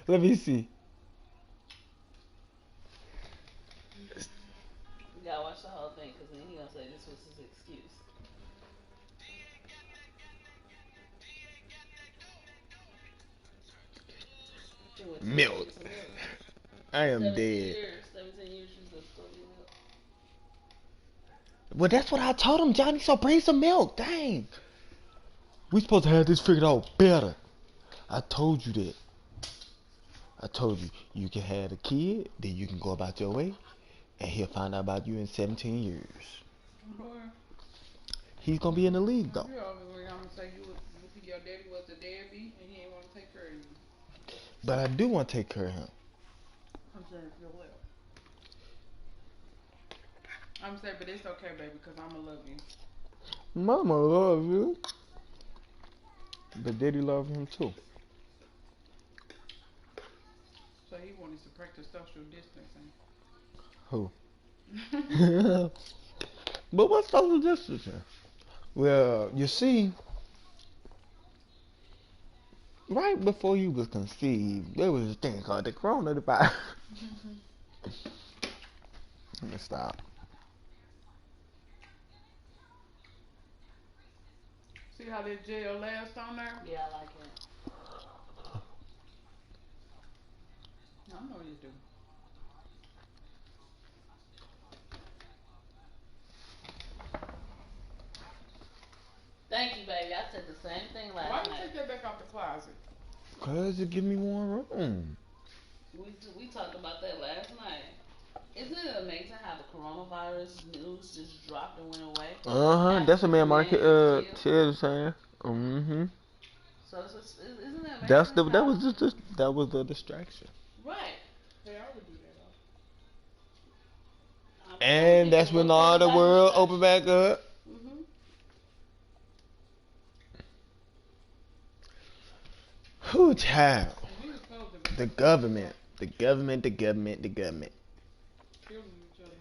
Let me see. You gotta watch the whole thing, because then he gonna say this was his excuse. She went to go Milk. get some milk. I am 17 dead. years. 17 years she's supposed to go get milk. Well, that's what I told him, Johnny. So bring some milk. Dang. We supposed to have this figured out better. I told you that. I told you you can have a kid, then you can go about your way, and he'll find out about you in 17 years. Boy, He's gonna be in the league though. you always gonna say your daddy was the deadbeat and he ain't want to take care of you. But I do want to take care of him. I'm saying feel well. I'm saying, but it's okay, baby, because I'ma love you. Mama love you. But daddy love him too. So he wanted to practice social distancing. Who? But what's social distancing? Well, you see, right before you was conceived, there was a thing called the coronavirus. Let me stop. See how that gel lasts on there? Yeah, I like it. I know you do. Thank you, baby. I said the same thing Why last you night. take that back out the closet? Cause it give me more room. We talked about that last night. Isn't it amazing how the coronavirus news just dropped and went away? That's what man Mark Killed. Ted was saying. So isn't that amazing? That's the that was the distraction. Right. They always do that. And that's when all the world opened back up. Who child? The government. The government. The government. The government. Killing each other.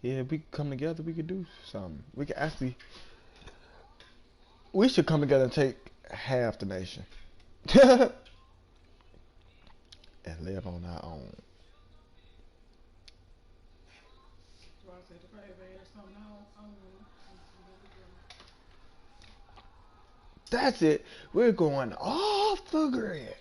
Yeah, if we could come together, we could do something. We could actually. We should come together and take half the nation. And live on our own. So I said, if I ever had something, I don't That's it. We're going off the grid.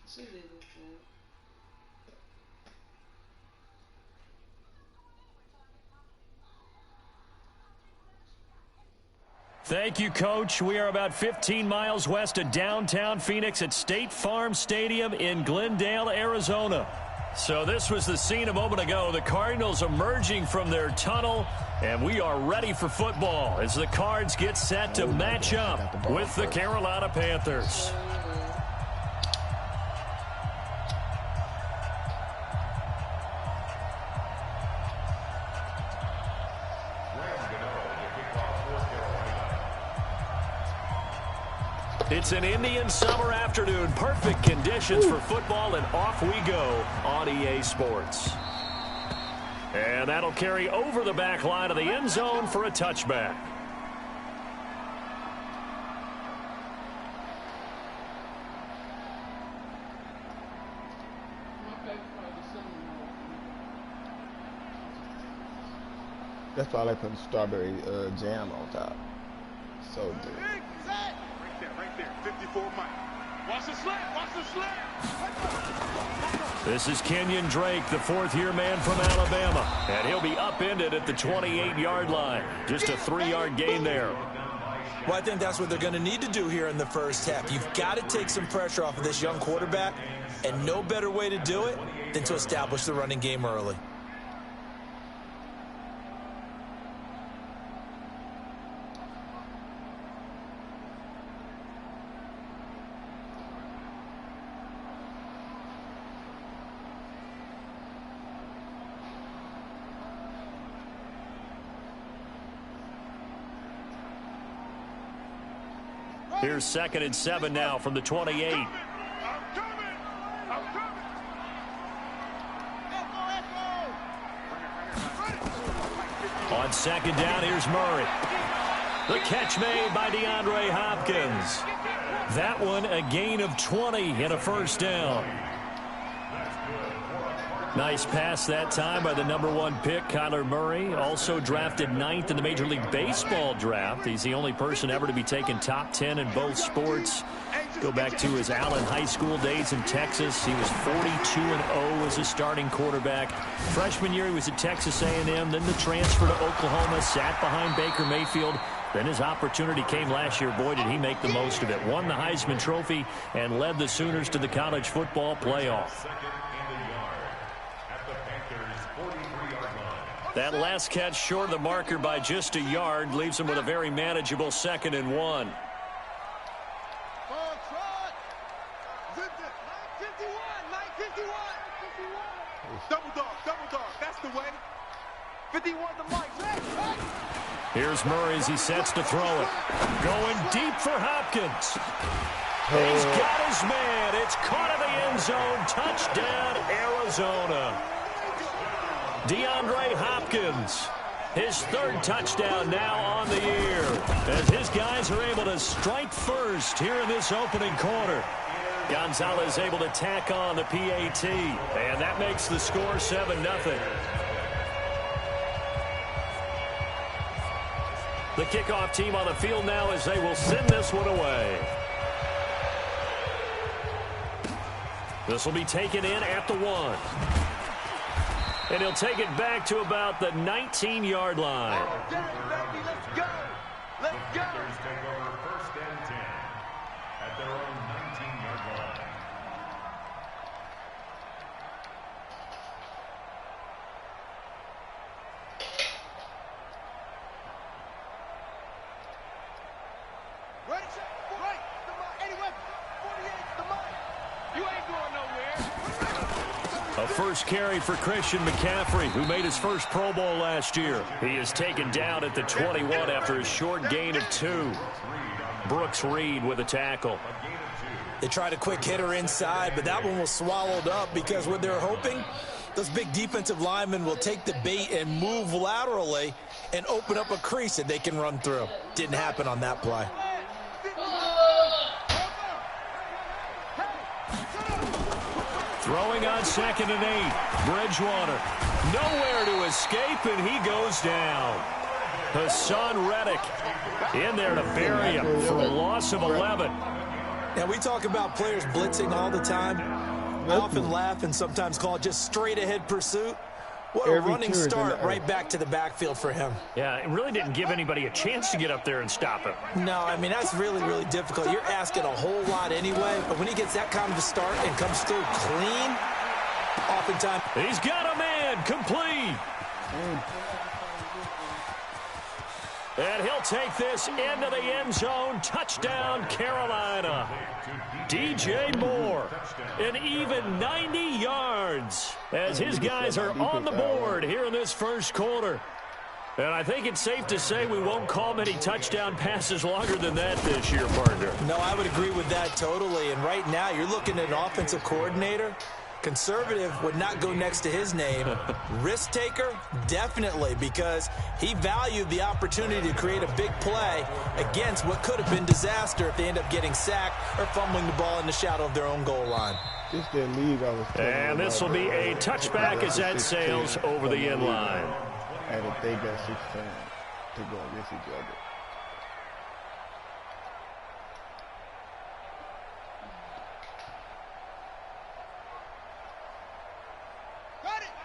She did it. Thank you, Coach. We are about 15 miles west of downtown Phoenix at State Farm Stadium in Glendale, Arizona. So this was the scene a moment ago. The Cardinals emerging from their tunnel, and we are ready for football as the Cards get set to match up with the Carolina Panthers. It's an Indian summer afternoon. Perfect conditions for football, and off we go on EA Sports. And that'll carry over the back line of the end zone for a touchback. That's why I like putting strawberry jam on top. So good. Right there, 54 Mike. Watch the slant, watch the slant. This is Kenyon Drake, the fourth-year man from Alabama. And he'll be upended at the 28-yard line. Just a 3-yard gain there. Well, I think that's what they're going to need to do here in the first half. You've got to take some pressure off of this young quarterback, and no better way to do it than to establish the running game early. Here's 2nd and 7 now from the 28. I'm coming. On 2nd down, here's Murray. The catch made by DeAndre Hopkins. That one a gain of 20 and a 1st down. Nice pass that time by the #1 pick, Kyler Murray. Also drafted 9th in the Major League Baseball draft. He's the only person ever to be taken top 10 in both sports. Go back to his Allen High School days in Texas. He was 42-0 as a starting quarterback. Freshman year, he was at Texas A&M. Then the transfer to Oklahoma, sat behind Baker Mayfield. Then his opportunity came last year. Boy, did he make the most of it. Won the Heisman Trophy and led the Sooners to the college football playoff. That last catch short of the marker by just a yard leaves him with a very manageable 2nd and 1. Double dog. That's the way. 51 the mic. Here's Murray as he sets to throw it. Going deep for Hopkins. He's got his man. It's caught in the end zone. Touchdown, Arizona. DeAndre Hopkins, his 3rd touchdown now on the year, as his guys are able to strike first here in this opening quarter. Gonzalez able to tack on the PAT, and that makes the score 7-0. The kickoff team on the field now as they will send this one away. This will be taken in at the 1. And he'll take it back to about the 19-yard line. Let's go. Panthers take over 1st and 10 at their own 19-yard line. Ready, right, anyway, 48, the mic. You ain't going nowhere. A first carry for Christian McCaffrey, who made his first Pro Bowl last year. He is taken down at the 21 after a short gain of 2. Brooks Reed with a tackle. They tried a quick hitter inside, but that one was swallowed up because what they're hoping, those big defensive linemen will take the bait and move laterally and open up a crease that they can run through. Didn't happen on that play. Throwing on 2nd and 8. Bridgewater. Nowhere to escape, and he goes down. Hassan Reddick in there to bury him for a loss of 11. Now, we talk about players blitzing all the time. I often laugh and sometimes call it just straight-ahead pursuit. What a running start right back to the backfield for him. Yeah, it really didn't give anybody a chance to get up there and stop him. No, I mean, that's really, really difficult. You're asking a whole lot anyway, but when he gets that kind of a start and comes through clean, oftentimes... He's got a man, complete. And he'll take this into the end zone. Touchdown, Carolina. DJ Moore, an even 90 yards as his guys are on the board here in this first quarter. And I think it's safe to say we won't call many touchdown passes longer than that this year, partner. No, I would agree with that totally. And right now, you're looking at an offensive coordinator. Conservative would not go next to his name. Risk taker, definitely, because he valued the opportunity to create a big play against what could have been disaster if they end up getting sacked or fumbling the ball in the shadow of their own goal line. And this will be a touchback as that sails over the end line. And if they got 16 to go against each other.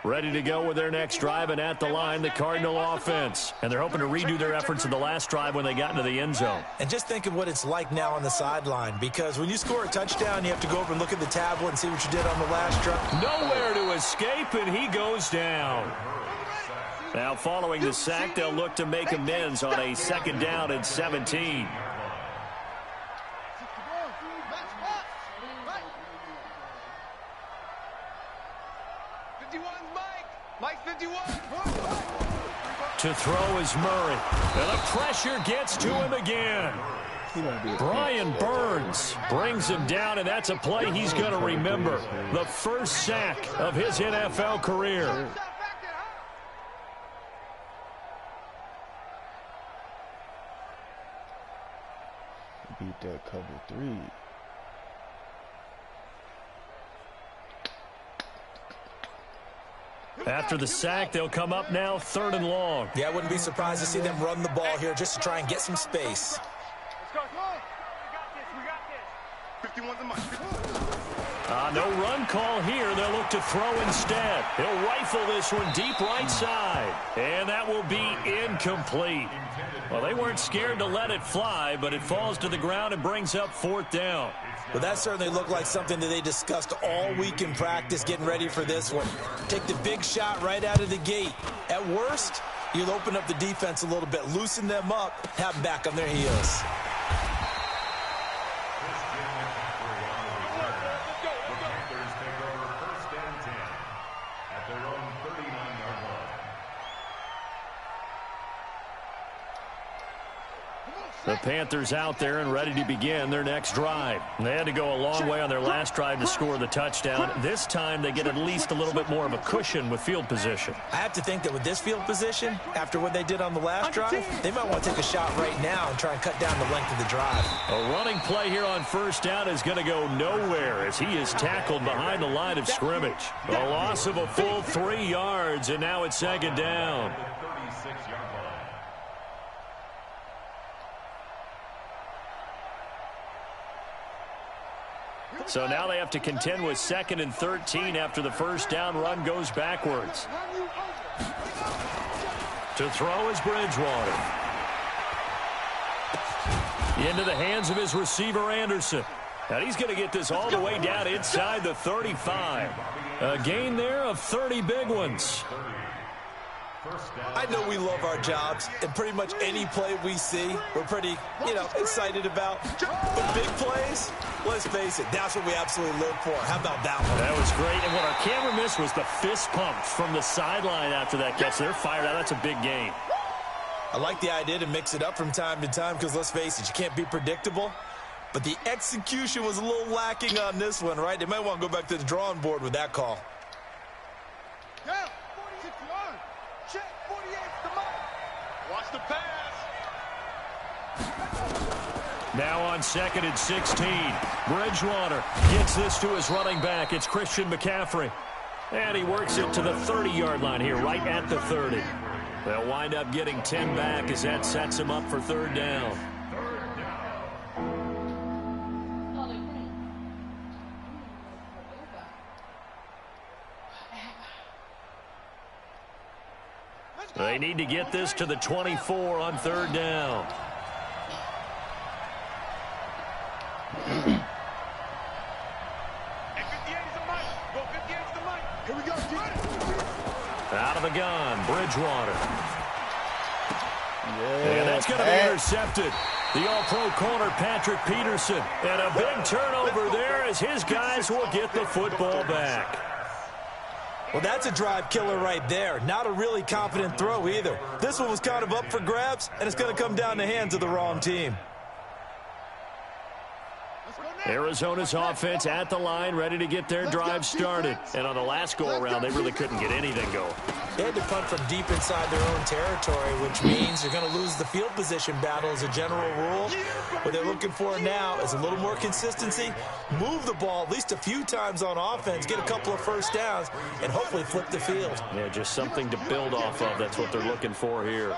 Ready to go with their next drive, and at the line, the Cardinal offense. And they're hoping to redo their efforts in the last drive when they got into the end zone. And just think of what it's like now on the sideline, because when you score a touchdown, you have to go over and look at the tablet and see what you did on the last drive. Nowhere to escape, and he goes down. Now, following the sack, they'll look to make amends on a 2nd down and 17. To throw is Murray. And the pressure gets to him again. Brian Burns brings him down, and that's a play he's going to remember. The first sack of his NFL career. Beat that cover 3. After the sack, they'll come up now 3rd and long. Yeah, I wouldn't be surprised to see them run the ball here just to try and get some space. No run call here. They'll look to throw instead. He'll rifle this one deep right side. And that will be incomplete. Well, they weren't scared to let it fly, but it falls to the ground and brings up 4th down. Well, that certainly looked like something that they discussed all week in practice, getting ready for this one. Take the big shot right out of the gate. At worst, you'll open up the defense a little bit, loosen them up, have them back on their heels. The Panthers out there and ready to begin their next drive. They had to go a long way on their last drive to score the touchdown. This time they get at least a little bit more of a cushion with field position. I have to think that with this field position, after what they did on the last drive, they might want to take a shot right now and try and cut down the length of the drive. A running play here on 1st down is going to go nowhere as he is tackled behind the line of scrimmage. A loss of a full 3 yards, and now it's 2nd down. So now they have to contend with 2nd and 13 after the 1st down run goes backwards. To throw is Bridgewater. Into the hands of his receiver, Anderson. And he's going to get this all the way down inside the 35. A gain there of 30 big ones. I know we love our jobs, and pretty much any play we see, we're pretty, excited about. But big plays, let's face it, that's what we absolutely live for. How about that one? That was great, and what our camera missed was the fist pump from the sideline after that catch. They're fired out. That's a big gain. I like the idea to mix it up from time to time because, let's face it, you can't be predictable. But the execution was a little lacking on this one, right? They might want to go back to the drawing board with that call. Watch the pass. Now on 2nd and 16. Bridgewater gets this to his running back. It's Christian McCaffrey. And he works it to the 30-yard line here, right at the 30. They'll wind up getting 10 back as that sets him up for 3rd down. They need to get this to the 24 on 3rd down. Out of the gun, Bridgewater. And that's going to be intercepted. The all-pro corner, Patrick Peterson. And a big turnover there as his guys will get the football back. Well, that's a drive killer right there. Not a really confident throw either. This one was kind of up for grabs, and it's going to come down the hands of the wrong team. Arizona's offense at the line, ready to get their drive started. And on the last go-around, they really couldn't get anything going. They had to punt from deep inside their own territory, which means they're going to lose the field position battle as a general rule. What they're looking for now is a little more consistency, move the ball at least a few times on offense, get a couple of 1st downs, and hopefully flip the field. Yeah, just something to build off of. That's what they're looking for here.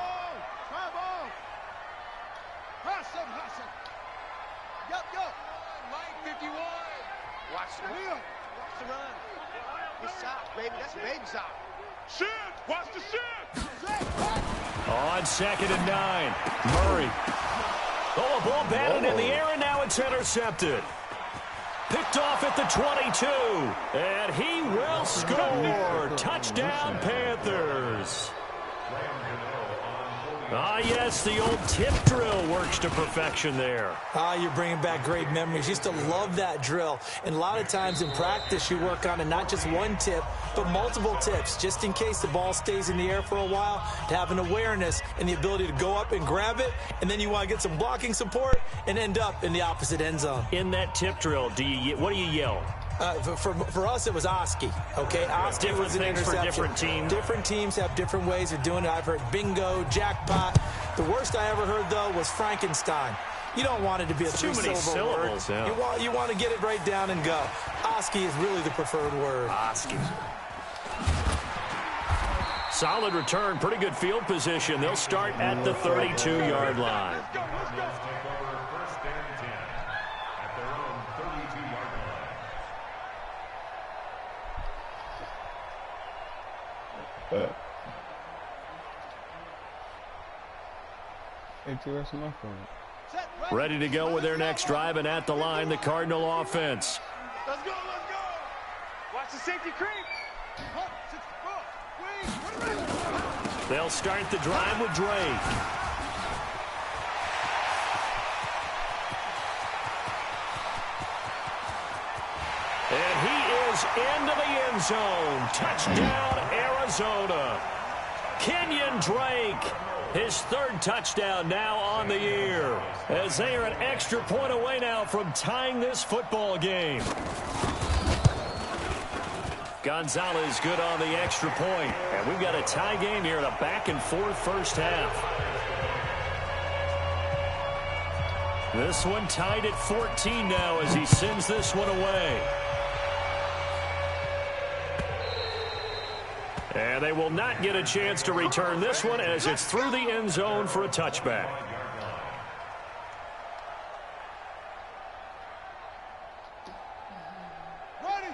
Watch the shit! On 2nd and 9, Murray. Oh, a ball batted in the air, and now it's intercepted. Picked off at the 22, and he will score. Touchdown, Panthers. Ah, yes, the old tip drill works to perfection there. Ah, you're bringing back great memories. Used to love that drill. And a lot of times in practice, you work on it, not just one tip, but multiple tips, just in case the ball stays in the air for a while, to have an awareness and the ability to go up and grab it, and then you want to get some blocking support and end up in the opposite end zone. In that tip drill, what do you yell? For us, it was Oski. Okay, Oski different was an things interception. for different teams. Different teams have different ways of doing it. I've heard bingo, jackpot. The worst I ever heard, though, was Frankenstein. You don't want it to be a three-syllable word. Yeah. You want to get it right down and go. Oski is really the preferred word. Oski. Solid return, pretty good field position. They'll start at the 32-yard line. Interesting, my friend. Ready to go with their next drive, and at the line, the Cardinal offense. Let's go, let's go. Watch the safety creep. They'll start the drive with Drake. And he is into the end zone. Touchdown, Arizona. Kenyon Drake, his third touchdown now on the year, as they are an extra point away now from tying this football game. Gonzalez good on the extra point, and we've got a tie game here in a back-and-forth first half. This one tied at 14 now as he sends this one away. And they will not get a chance to return this one as it's through the end zone for a touchback.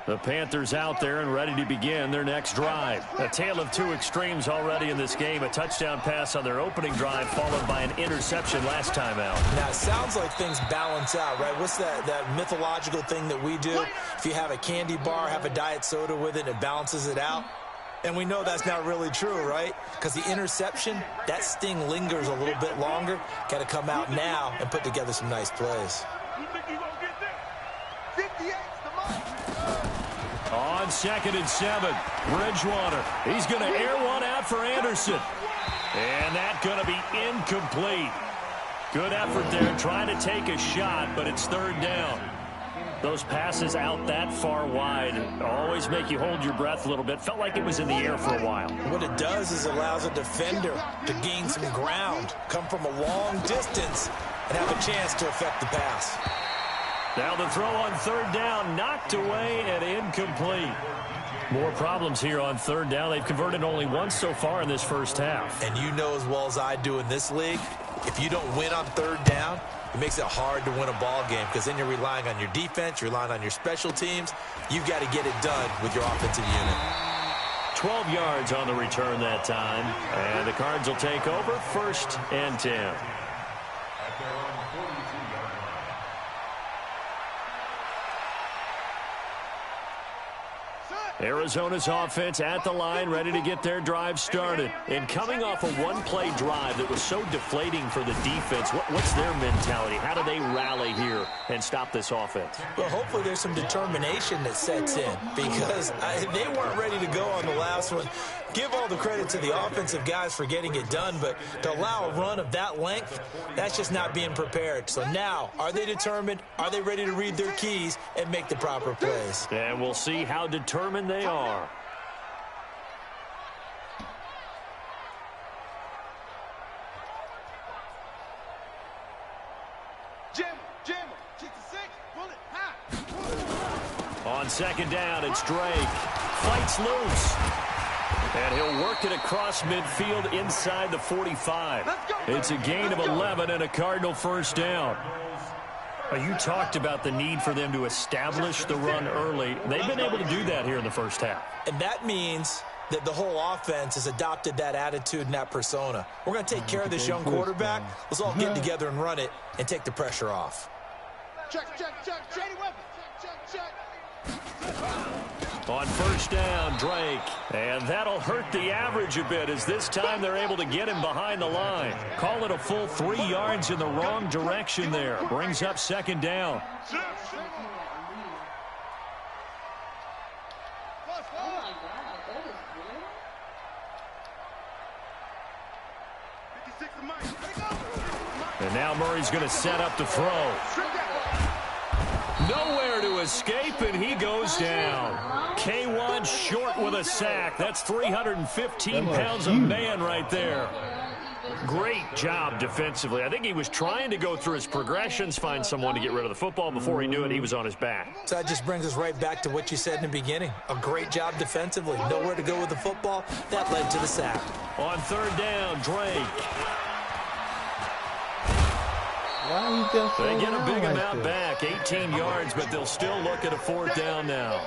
The Panthers out there and ready to begin their next drive. A tale of two extremes already in this game. A touchdown pass on their opening drive followed by an interception last time out. Now, it sounds like things balance out, right? What's that mythological thing that we do? If you have a candy bar, have a diet soda with it, it balances it out. And we know that's not really true, right? Because the interception, that sting lingers a little bit longer. Got to come out now and put together some nice plays. On 2nd and 7, Bridgewater. He's going to air one out for Anderson. And that's going to be incomplete. Good effort there trying to take a shot, but it's third down. Those passes out that far wide always make you hold your breath a little bit. Felt like it was in the air for a while. What it does is it allows a defender to gain some ground, come from a long distance, and have a chance to affect the pass. Now the throw on third down, knocked away and incomplete. More problems here on third down. They've converted only once so far in this first half. And you know as well as I do in this league, if you don't win on third down, it makes it hard to win a ball game because then you're relying on your defense, you're relying on your special teams. You've got to get it done with your offensive unit. 12 yards on the return that time. And the Cards will take over 1st and 10. Arizona's offense at the line, ready to get their drive started. And coming off a one-play drive that was so deflating for the defense, what's their mentality? How do they rally here and stop this offense? Well, hopefully there's some determination that sets in because they weren't ready to go on the last one. Give all the credit to the offensive guys for getting it done, but to allow a run of that length, that's just not being prepared. So now, are they determined? Are they ready to read their keys and make the proper plays? And we'll see how determined they are. On 2nd down, it's Drake. Fights loose. And he'll work it across midfield inside the 45. It's a gain of 11 and a Cardinal first down. You talked about the need for them to establish the run early. They've been able to do that here in the first half. And that means that the whole offense has adopted that attitude and that persona. We're going to take care of this young quarterback. Let's all get together and run it and take the pressure off. Check. Shady weapon. Check. On first down, Drake. And that'll hurt the average a bit as this time they're able to get him behind the line. Call it a full 3 yards in the wrong direction there. Brings up second down. And now Murray's going to set up the throw. Nowhere to escape, and he goes down. K1 short with a sack. That's 315 pounds of man right there. Great job defensively. I think he was trying to go through his progressions, find someone to get rid of the football. Before he knew it, he was on his back. So that just brings us right back to what you said in the beginning. A great job defensively. Nowhere to go with the football. That led to the sack. On third down, Drake. They get a big amount back, 18 yards, but they'll still look at a fourth down now.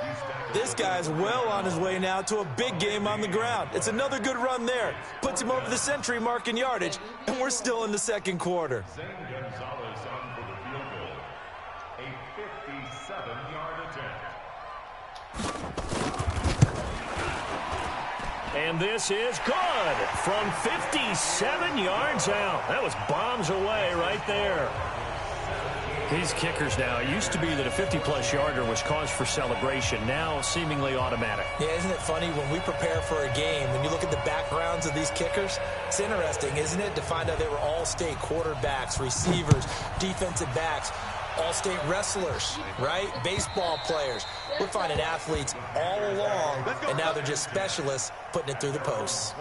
This guy's well on his way now to a big game on the ground. It's another good run there. Puts him over the century mark in yardage, and we're still in the second quarter. Gonzalez on for the field goal. A 57-yard attempt. And this is good from 57 yards out. That was bombs away right there. These kickers now, it used to be that a 50-plus yarder was cause for celebration. Now seemingly automatic. Yeah, isn't it funny when we prepare for a game, when you look at the backgrounds of these kickers, it's interesting, isn't it, to find out they were all-state quarterbacks, receivers, defensive backs, all-state wrestlers, right? Baseball players. We're finding athletes all along, and now they're just specialists putting it through the posts.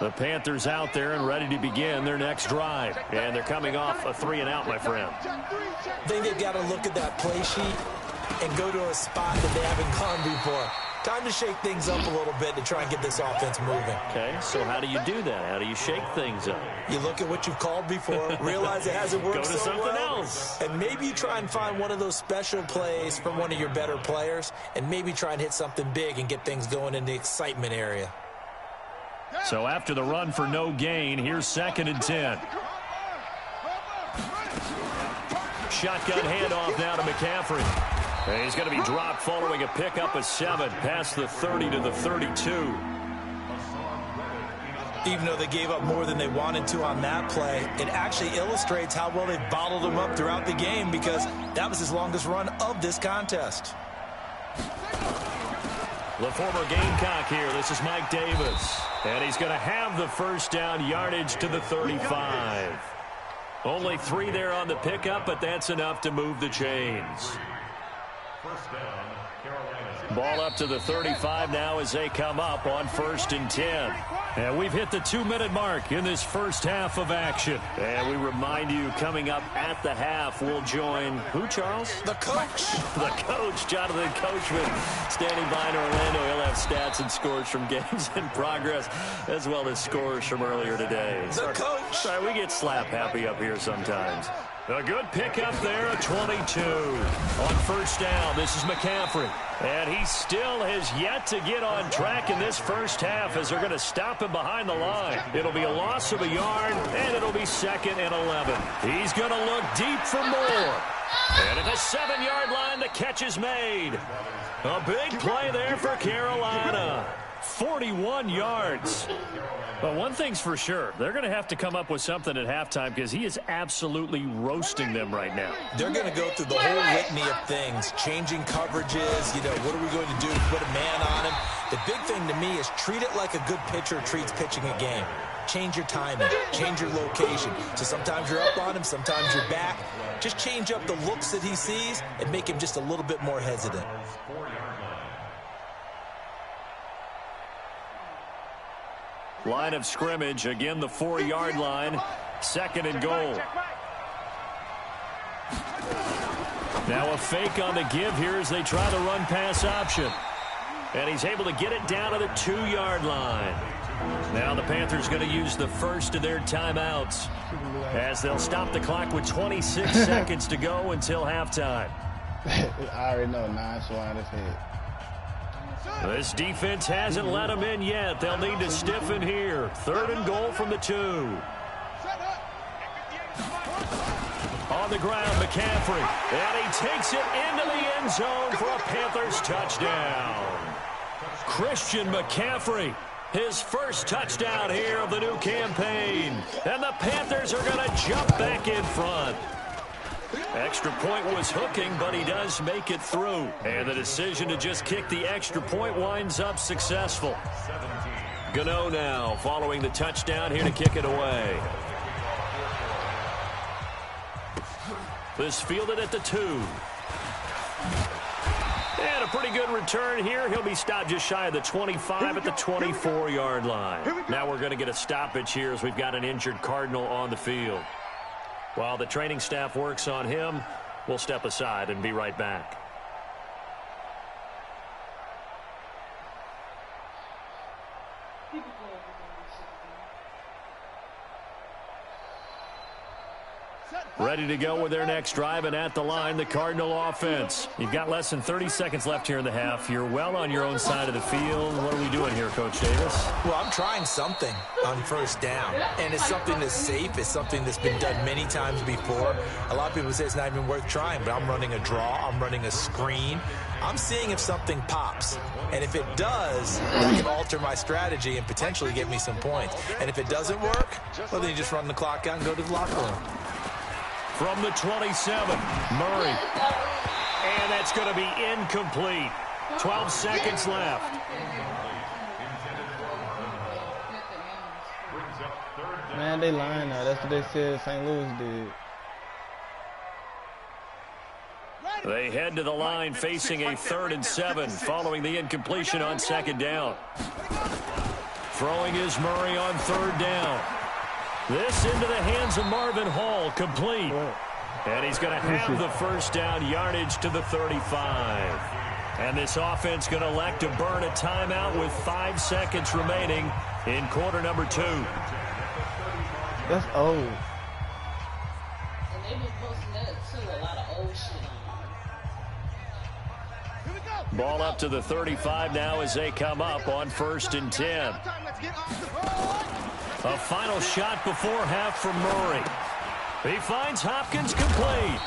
The Panthers out there and ready to begin their next drive. And they're coming off a 3-and-out, my friend. I think they've got to look at that play sheet and go to a spot that they haven't gone before. Time to shake things up a little bit to try and get this offense moving. Okay, so how do you do that? How do you shake things up? You look at what you've called before, realize it hasn't worked Go to so something well, else. and maybe you try and find one of those special plays from one of your better players, and maybe try and hit something big and get things going in the excitement area. So after the run for no gain, here's 2nd and 10. Shotgun handoff now to McCaffrey. And he's going to be dropped following a pickup of 7 past the 30 to the 32. Even though they gave up more than they wanted to on that play, it actually illustrates how well they've bottled him up throughout the game, because that was his longest run of this contest. The former Gamecock here. This is Mike Davis. And he's going to have the first down yardage to the 35. Only 3 there on the pickup, but that's enough to move the chains. First down, Carolina. Ball up to the 35 now as they come up on 1st and 10. And we've hit the 2-minute mark in this first half of action. And we remind you, coming up at the half, we'll join who, Charles? The coach. The coach, Jonathan Coachman, standing by in Orlando. He'll have stats and scores from games in progress, as well as scores from earlier today. The coach. Sorry, we get slap happy up here sometimes. A good pickup there, a 22. On first down, this is McCaffrey. And he still has yet to get on track in this first half as they're going to stop him behind the line. It'll be a loss of a yard, and it'll be 2nd and 11. He's going to look deep for more. And at the 7-yard line, the catch is made. A big play there for Carolina. 41 yards. But one thing's for sure, they're going to have to come up with something at halftime, because he is absolutely roasting them right now. They're going to go through the whole litany of things, changing coverages, what are we going to do, put a man on him. The big thing to me is treat it like a good pitcher treats pitching a game. Change your timing, change your location. So sometimes you're up on him, sometimes you're back. Just change up the looks that he sees and make him just a little bit more hesitant. Line of scrimmage, again the 4-yard line, 2nd and goal. Now a fake on the give here as they try the run-pass option. And he's able to get it down to the 2-yard line. Now the Panthers going to use the first of their timeouts as they'll stop the clock with 26 seconds to go until halftime. I already know, nonchalant as head. This defense hasn't let them in yet. They'll need to stiffen here. 3rd and goal from the 2. On the ground, McCaffrey. And he takes it into the end zone for a Panthers touchdown. Christian McCaffrey, his first touchdown here of the new campaign. And the Panthers are going to jump back in front. Extra point was hooking, but he does make it through. And the decision to just kick the extra point winds up successful. Gano now following the touchdown here to kick it away. This fielded at the 2. And a pretty good return here. He'll be stopped just shy of the 25 at the 24-yard line. Now we're going to get a stoppage here as we've got an injured Cardinal on the field. While the training staff works on him, we'll step aside and be right back. Ready to go with their next drive, and at the line, the Cardinal offense. You've got less than 30 seconds left here in the half. You're well on your own side of the field. What are we doing here, Coach Davis? Well, I'm trying something on first down, and it's something that's safe. It's something that's been done many times before. A lot of people say it's not even worth trying, but I'm running a draw. I'm running a screen. I'm seeing if something pops, and if it does, I can alter my strategy and potentially get me some points. And if it doesn't work, well, then you just run the clock out and go to the locker room. From the 27, Murray. And that's going to be incomplete. 12 seconds left. Man, they lying now. That's what they said St. Louis did. They head to the line facing a 3rd and 7 following the incompletion on 2nd down. Throwing is Murray on 3rd down. This into the hands of Marvin Hall, complete. And he's going to have the first down yardage to the 35. And this offense going to elect to burn a timeout with 5 seconds remaining in quarter number 2. That's old. And they've been posting that too, a lot of old shit on. Ball up to the 35 now as they come up on 1st and 10. A final shot before half from Murray. He finds Hopkins complete.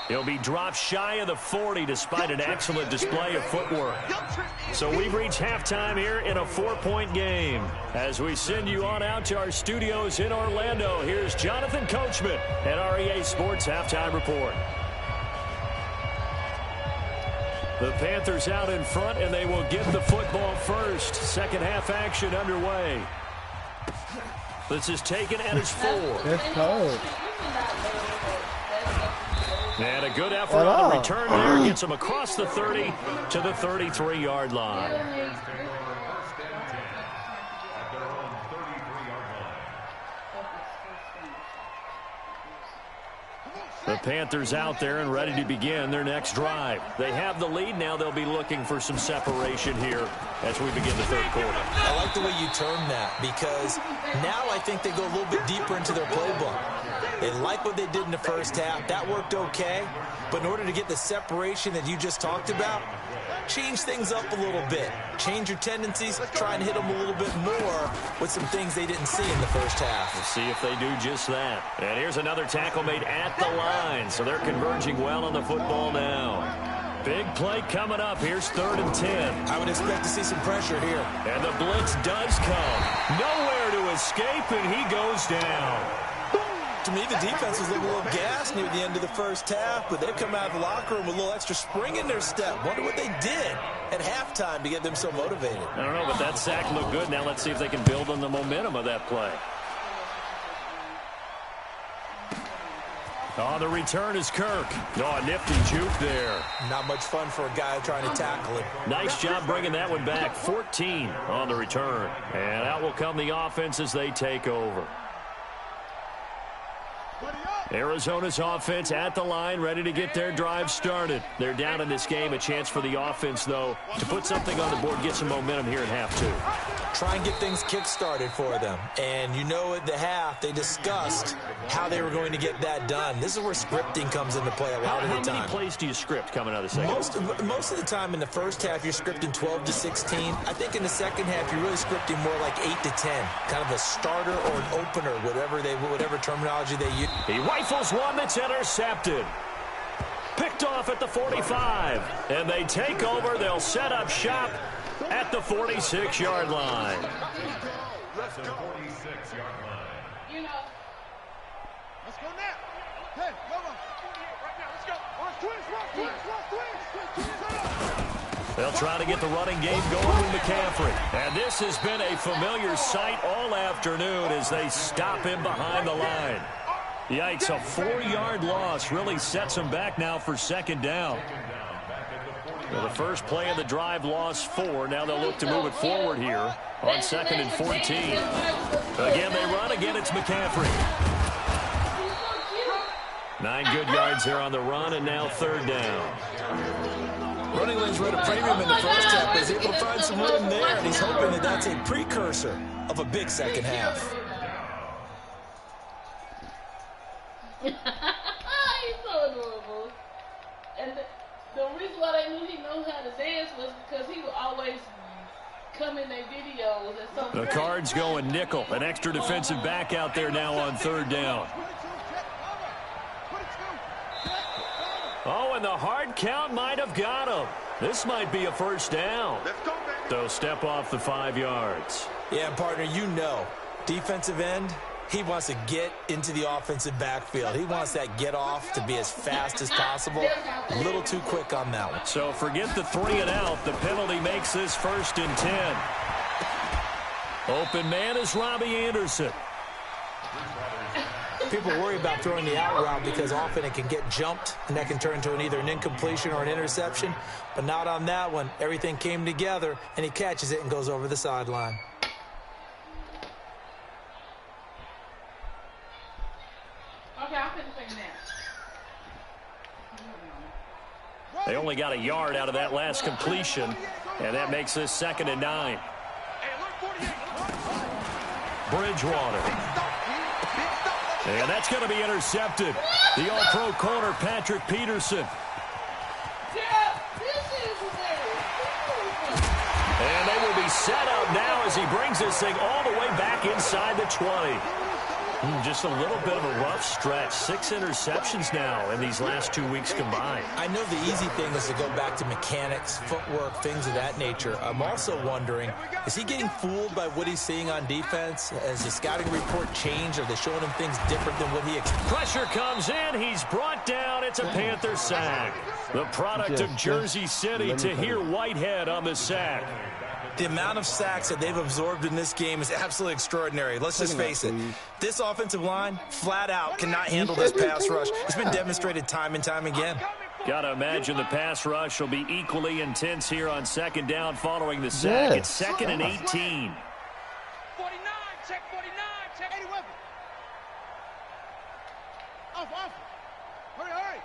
He'll be dropped shy of the 40 despite an excellent display of footwork. So we've reached halftime here in a 4-point game. As we send you on out to our studios in Orlando, here's Jonathan Coachman at REA Sports Halftime Report. The Panthers out in front, and they will get the football first. Second half action underway. This is taken at his 4. That's cold. And a good effort on the return there. Gets him across the 30 to the 33-yard line. The Panthers out there and ready to begin their next drive. They have the lead. Now they'll be looking for some separation here as we begin the 3rd quarter. I like the way you termed that, because now I think they go a little bit deeper into their playbook. They like what they did in the first half. That worked okay. But in order to get the separation that you just talked about, change things up a little bit. Change your tendencies. Try and hit them a little bit more with some things they didn't see in the first half. We'll see if they do just that. And here's another tackle made at the line. So they're converging well on the football now. Big play coming up. Here's 3rd and 10. I would expect to see some pressure here. And the blitz does come. Nowhere to escape, and he goes down. To me, the defense was looking a little gassed near the end of the first half, but they've come out of the locker room with a little extra spring in their step. Wonder what they did at halftime to get them so motivated. I don't know, but that sack looked good. Now let's see if they can build on the momentum of that play. Oh, the return is Kirk. Oh, a nifty juke there. Not much fun for a guy trying to tackle it. Nice job bringing that one back. 14 on the return. And out will come the offense as they take over. Arizona's offense at the line, ready to get their drive started. They're down in this game. A chance for the offense, though, to put something on the board, get some momentum here at half two. Try and get things kick-started for them. And you know at the half, they discussed how they were going to get that done. This is where scripting comes into play a lot of the time. How many plays do you script coming out of the second? Most of the time in the first half, you're scripting 12 to 16. I think in the second half, you're really scripting more like 8 to 10. Kind of a starter or an opener, whatever terminology they use. He rifles one that's intercepted. Picked off at the 45. And they take over. They'll set up shop at the 46-yard line. That's the 46-yard line. You know. Let's go now. Hey, come on. Right now, let's go. Twins. They'll try to get the running game going with McCaffrey. And this has been a familiar sight all afternoon as they stop him behind the line. Yikes, a 4-yard loss really sets him back now for second down. Well, the first play of the drive lost 4. Now they'll look to move it forward here on 2nd and 14. Again, they run. Again, it's McCaffrey. 9 good yards there on the run, and now 3rd down. Running lanes rode a premium in the first half, but he's able to find some room there, and he's hoping that that's a precursor of a big second half. He's so adorable. And the reason why they knew he knows how to dance was because he would always come in their videos. And so the Cards going nickel. An extra defensive back out there now on 3rd down. Oh, and the hard count might have got him. This might be a first down. They'll step off the 5 yards. Yeah, partner, you know, defensive end, he wants to get into the offensive backfield. He wants that get off to be as fast as possible. A little too quick on that one. So forget the 3 and out. The penalty makes this 1st and 10. Open man is Robbie Anderson. People worry about throwing the out route because often it can get jumped, and that can turn into either an incompletion or an interception. But not on that one. Everything came together, and he catches it and goes over the sideline. okay, I couldn't think that. They only got a yard out of that last completion, and that makes this 2nd and 9. Bridgewater. And that's going to be intercepted. The all-pro corner, Patrick Peterson. And they will be set up now as he brings this thing all the way back inside the 20. Just a little bit of a rough stretch. 6 interceptions now in these last 2 weeks combined. I know the easy thing is to go back to mechanics, footwork, things of that nature. I'm also wondering, is he getting fooled by what he's seeing on defense? Has the scouting report changed? Are they showing him things different than what he expected? Pressure comes in. He's brought down. It's a Panther sack. The product of Jersey City, Tahir Whitehead on the sack. The amount of sacks that they've absorbed in this game is absolutely extraordinary. Let's just face it. This offensive line, flat out, cannot handle this pass rush. It's been demonstrated time and time again. Got to imagine the pass rush will be equally intense here on 2nd down following the sack. It's 2nd and 18. 49, check 49, check 80 weapon. Off. Hurry.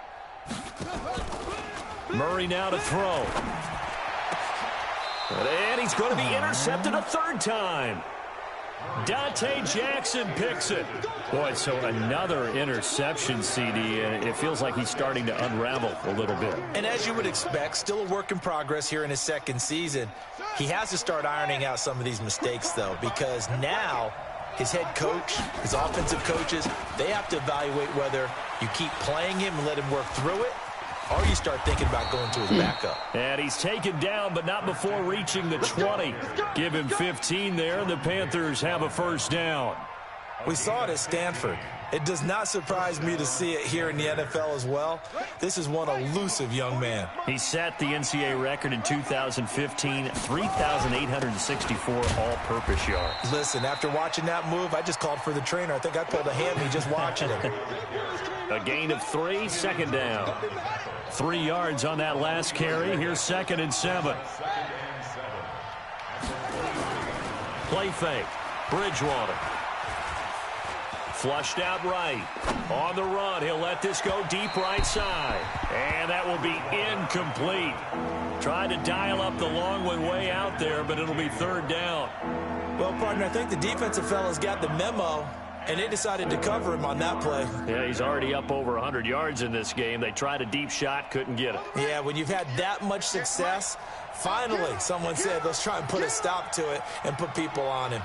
Murray now to throw. And he's going to be intercepted a 3rd time. Dante Jackson picks it. Boy, so another interception, CD. It feels like he's starting to unravel a little bit. And as you would expect, still a work in progress here in his 2nd season. He has to start ironing out some of these mistakes, though, because now his head coach, his offensive coaches, they have to evaluate whether you keep playing him and let him work through it, or you start thinking about going to his backup. And he's taken down, but not before reaching the 20. Give him 15 there, and the Panthers have a 1st down. We saw it at Stanford. It does not surprise me to see it here in the NFL as well. This is one elusive young man. He set the NCAA record in 2015, 3,864 all-purpose yards. Listen, after watching that move, I just called for the trainer. I think I pulled a hammy just watching it. A gain of 3, 2nd down. 3 yards on that last carry. Here's 2nd and 7. Play fake. Bridgewater. Flushed out right. On the run, he'll let this go deep right side. And that will be incomplete. Tried to dial up the long one way out there, but it'll be third down. Well, partner, I think the defensive fellas got the memo, and they decided to cover him on that play. Yeah, he's already up over 100 yards in this game. They tried a deep shot, couldn't get it. Yeah, when you've had that much success, finally someone said, let's try and put a stop to it and put people on him.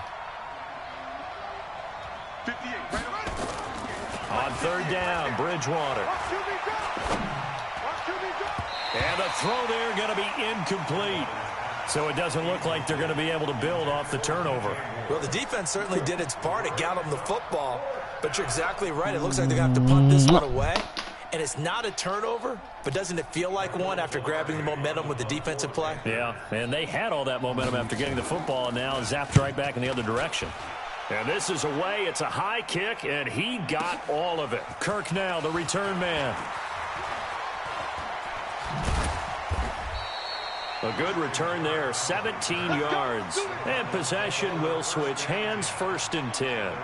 On third down, Bridgewater. And the throw there going to be incomplete. So it doesn't look like they're going to be able to build off the turnover. Well, the defense certainly did its part. It got them the football. But you're exactly right. It looks like they're going to have to punt this one away. And it's not a turnover, but doesn't it feel like one after grabbing the momentum with the defensive play? Yeah, and they had all that momentum after getting the football, and now zapped right back in the other direction. And this is away. It's a high kick, and he got all of it. Kirk now, the return man. A good return there, 17 yards. And possession will switch hands, 1st and 10.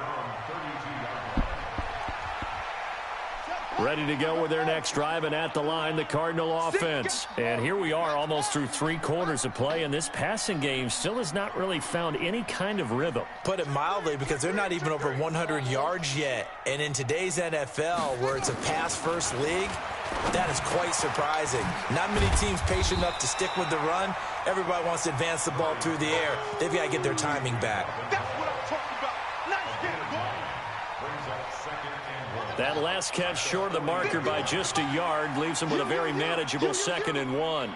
Ready to go with their next drive, and at the line, the Cardinal offense. And here we are almost through 3 quarters of play, and this passing game still has not really found any kind of rhythm. Put it mildly, because they're not even over 100 yards yet. And in today's NFL, where it's a pass-first league, that is quite surprising. Not many teams patient enough to stick with the run. Everybody wants to advance the ball through the air. They've got to get their timing back. That's what I'm talking about. Nice game, boy. That last catch short of the marker by just a yard leaves him with a very manageable 2nd and 1.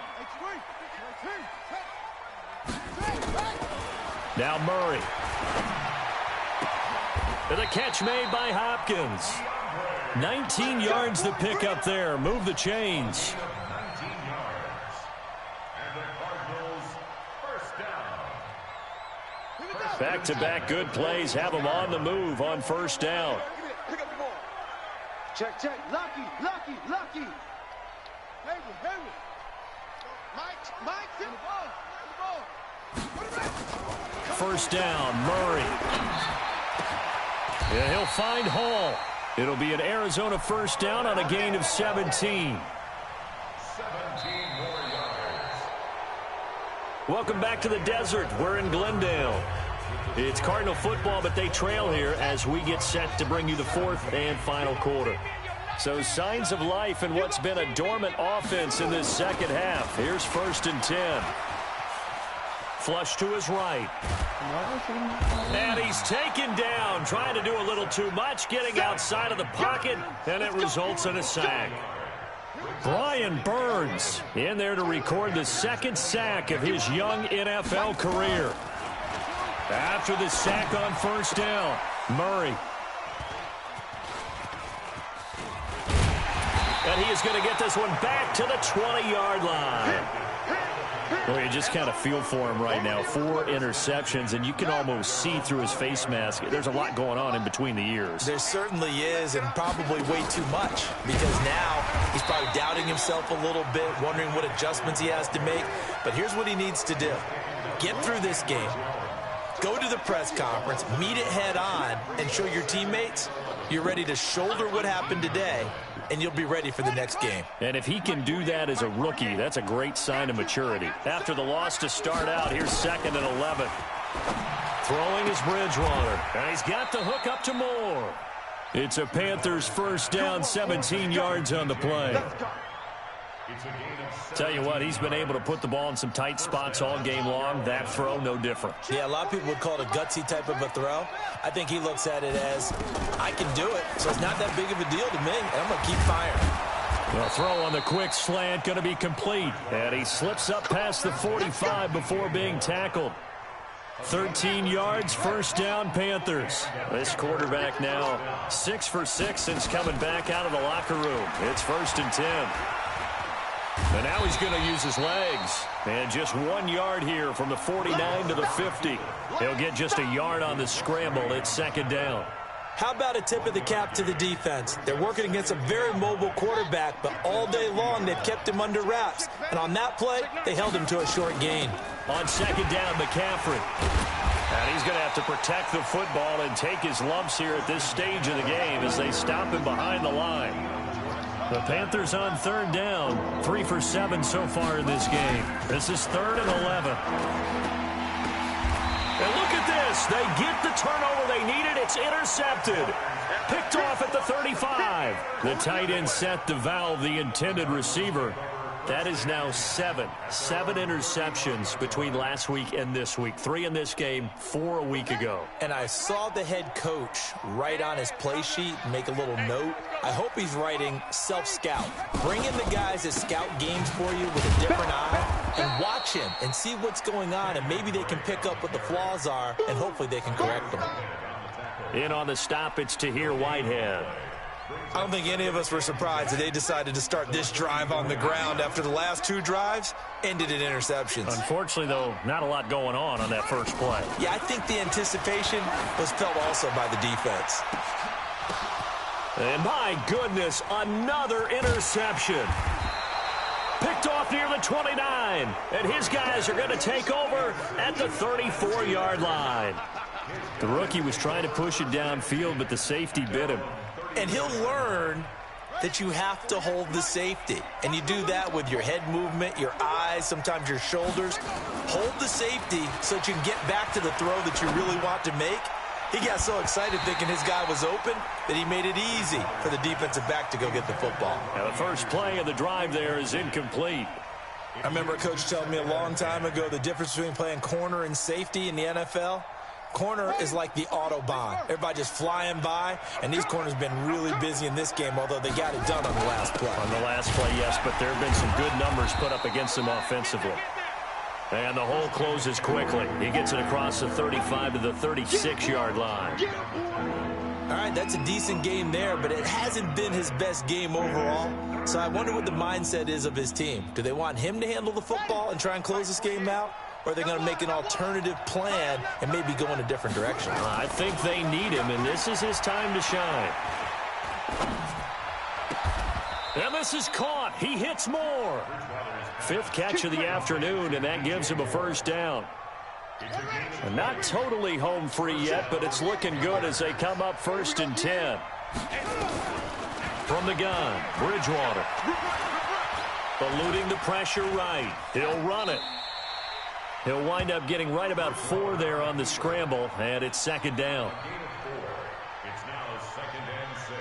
Now Murray. And the catch made by Hopkins. 19 yards to pick up there. Move the chains. 19 yards. And the Cardinals first down. Back-to-back good plays have them on the move on 1st down. Pick up the ball. Check, check. Lucky. Hayward. Mike, get the ball. Put it back. 1st down, Murray. Yeah, he'll find Hall. It'll be an Arizona 1st down on a gain of 17. 17 more yards. Welcome back to the desert. We're in Glendale. It's Cardinal football, but they trail here as we get set to bring you the 4th and final quarter. So signs of life in what's been a dormant offense in this second half. Here's 1st and 10. Flush to his right. And he's taken down, trying to do a little too much, getting outside of the pocket, and it results in a sack. Brian Burns in there to record the 2nd sack of his young NFL career. After the sack on 1st down, Murray. And he is going to get this one back to the 20-yard line. Well, you just kind of feel for him right now. 4 interceptions, and you can almost see through his face mask. There's a lot going on in between the ears. There certainly is, and probably way too much, because now he's probably doubting himself a little bit, wondering what adjustments he has to make. But here's what he needs to do. Get through this game. Go to the press conference, meet it head on, and show your teammates you're ready to shoulder what happened today, and you'll be ready for the next game. And if he can do that as a rookie, that's a great sign of maturity. After the loss to start out, here's 2nd and 11. Throwing is Bridgewater, and he's got the hook up to Moore. It's a Panthers 1st down, 17 yards on the play. Tell you what, he's been able to put the ball in some tight spots all game long. That throw, no different. Yeah, a lot of people would call it a gutsy type of a throw. I think he looks at it as, I can do it, so it's not that big of a deal to me, and I'm going to keep firing. The throw on the quick slant going to be complete, and he slips up past the 45 before being tackled. 13 yards, 1st down, Panthers. This quarterback now 6 for 6 since coming back out of the locker room. It's 1st and 10. And now he's going to use his legs. And just 1 yard here from the 49 to the 50. He'll get just a yard on the scramble. It's 2nd down. How about a tip of the cap to the defense? They're working against a very mobile quarterback, but all day long they've kept him under wraps. And on that play, they held him to a short gain. On 2nd down, McCaffrey. And he's going to have to protect the football and take his lumps here at this stage of the game as they stop him behind the line. The Panthers on third down, 3 for 7 so far in this game. This is 3rd and 11. And look at this. They get the turnover they needed. It's intercepted. Picked off at the 35. The tight end set to valve the intended receiver. That is now 7 interceptions between last week and this week. 3 in this game, 4 a week ago. And I saw the head coach write on his play sheet, make a little note. I hope he's writing self-scout. Bring in the guys that scout games for you with a different eye and watch him and see what's going on, and maybe they can pick up what the flaws are, and hopefully they can correct them. In on the stop, it's Tahir Whitehead. I don't think any of us were surprised that they decided to start this drive on the ground after the last 2 drives ended in interceptions. Unfortunately, though, not a lot going on that first play. Yeah, I think the anticipation was felt also by the defense. And my goodness, another interception. Picked off near the 29. And his guys are going to take over at the 34-yard line. The rookie was trying to push it downfield, but the safety bit him. And he'll learn that you have to hold the safety. And you do that with your head movement, your eyes, sometimes your shoulders. Hold the safety so that you can get back to the throw that you really want to make. He got so excited thinking his guy was open that he made it easy for the defensive back to go get the football. Now the first play of the drive there is incomplete. I remember a coach telling me a long time ago the difference between playing corner and safety in the NFL. Corner is like the Autobahn. Everybody just flying by, and these corners have been really busy in this game, although they got it done on the last play. On the last play, yes, but there have been some good numbers put up against them offensively. And the hole closes quickly. He gets it across the 35 to the 36-yard line. All right, that's a decent game there, but it hasn't been his best game overall. So I wonder what the mindset is of his team. Do they want him to handle the football and try and close this game out? Or are they going to make an alternative plan and maybe go in a different direction? I think they need him, and this is his time to shine. And this is caught. He hits more. 5th catch of the afternoon, and that gives him a first down. And not totally home free yet, but it's looking good as they come up 1st and 10. From the gun, Bridgewater. Eluding the pressure right. He'll run it. He'll wind up getting right about 4 there on the scramble, and it's 2nd down. It's now 2nd and 6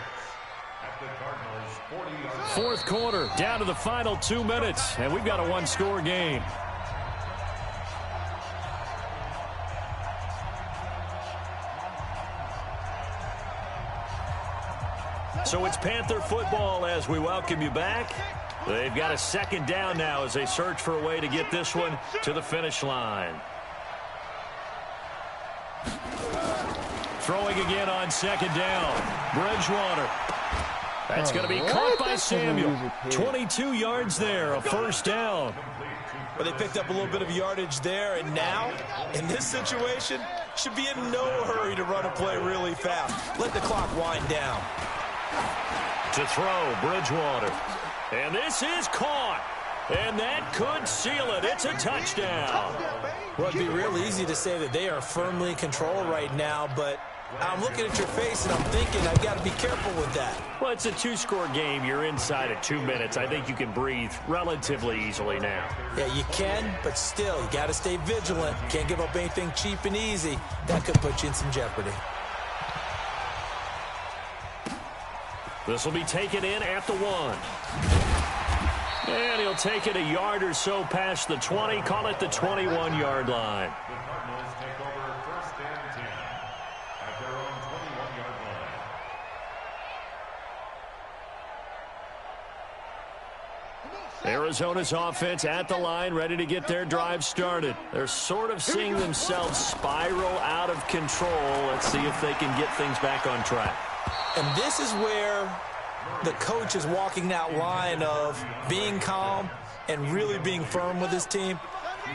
at the Cardinals' 40-yard line. 4th quarter, down to the final 2 minutes, and we've got a 1-score game. So it's Panther football as we welcome you back. They've got a 2nd down now as they search for a way to get this one to the finish line. Throwing again on 2nd down. Bridgewater. That's going to be caught by Samuel. 22 yards there, a first down. Well, they picked up a little bit of yardage there, and now, in this situation, should be in no hurry to run a play really fast. Let the clock wind down. To throw, Bridgewater. And this is caught. And that could seal it. It's a touchdown. Well, it'd be real easy to say that they are firmly in control right now, but I'm looking at your face and I'm thinking I've got to be careful with that. Well, it's a 2-score game. You're inside at 2 minutes. I think you can breathe relatively easily now. Yeah, you can, but still, you got to stay vigilant. Can't give up anything cheap and easy. That could put you in some jeopardy. This will be taken in at the 1. And he'll take it a yard or so past the 20, call it the 21-yard line. The Cardinals take over 1st and 10 at their own 21-yard line. Arizona's offense at the line, ready to get their drive started. They're sort of seeing themselves spiral out of control. Let's see if they can get things back on track. And this is where the coach is walking that line of being calm and really being firm with his team.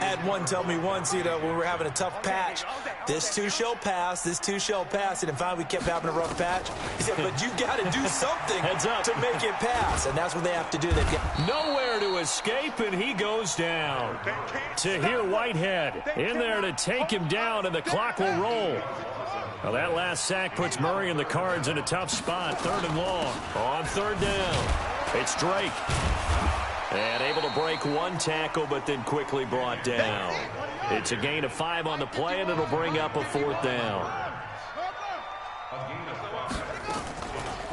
I had one tell me once, when we were having a tough patch, this too shall pass, this too shall pass. And finally we kept having a rough patch. He said, but you got to do something to make it pass. And that's what they have to do. Nowhere to escape, and he goes down. Tahir Whitehead in there to take him down, and the clock will roll. Well, that last sack puts Murray and the Cards in a tough spot. 3rd and long. On 3rd down, it's Drake. And able to break one tackle, but then quickly brought down. It's a gain of 5 on the play, and it'll bring up a 4th down.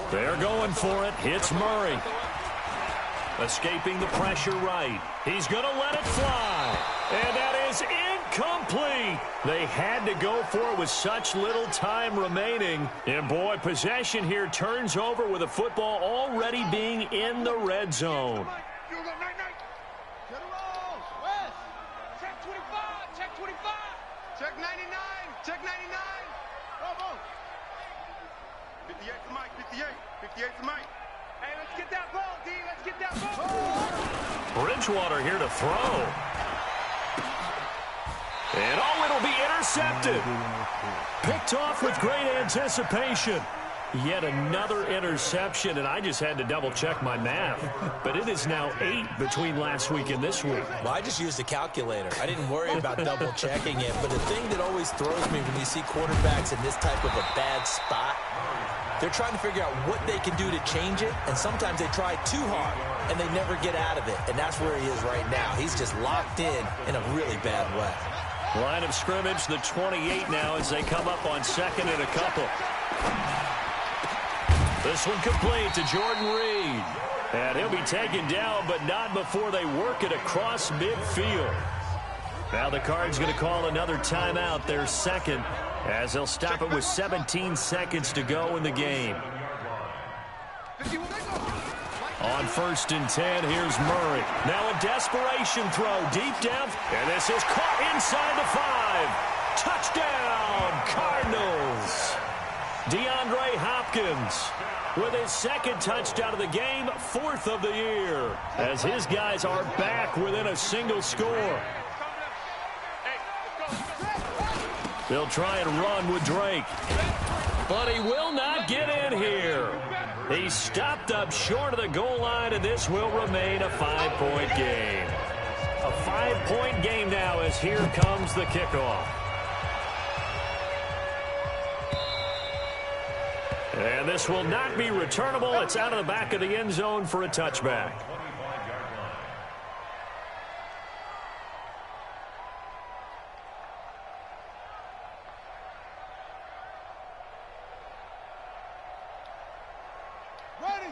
They're going for it. Hits Murray. Escaping the pressure right. He's going to let it fly. And that is incomplete. They had to go for it with such little time remaining. And, boy, possession here turns over with the football already being in the red zone. Check 99. Check 99. Bravo. 58 to Mike. 58. 58 to Mike. Hey, let's get that ball, D. Let's get that ball. Bridgewater here to throw. And, oh, it'll be intercepted. Picked off with great anticipation. Yet another interception, and I just had to double-check my math. But it is now 8 between last week and this week. Well, I just used a calculator. I didn't worry about double-checking it. But the thing that always throws me when you see quarterbacks in this type of a bad spot, they're trying to figure out what they can do to change it, and sometimes they try too hard, and they never get out of it. And that's where he is right now. He's just locked in a really bad way. Line of scrimmage, the 28 now as they come up on 2nd and a couple. This one complete to Jordan Reed. And he'll be taken down, but not before they work it across midfield. Now the Cards going to call another timeout, their 2nd, as they'll stop it with 17 seconds to go in the game. On 1st and 10, here's Murray. Now a desperation throw deep down, and this is caught inside the 5. Touchdown, Cardinals. DeAndre Hopkins with his 2nd touchdown of the game, 4th of the year, as his guys are back within a single score. They'll try and run with Drake, but he will not get in here. He's stopped up short of the goal line, and this will remain a 5-point game. A 5-point game now as here comes the kickoff. And this will not be returnable. It's out of the back of the end zone for a touchback.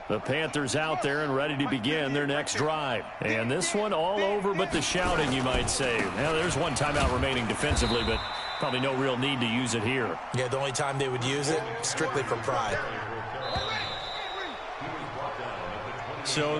The Panthers out there and ready to begin their next drive. And this one all over but the shouting, you might say. Now, there's one timeout remaining defensively, but probably no real need to use it here. Yeah, the only time they would use it, strictly for pride. So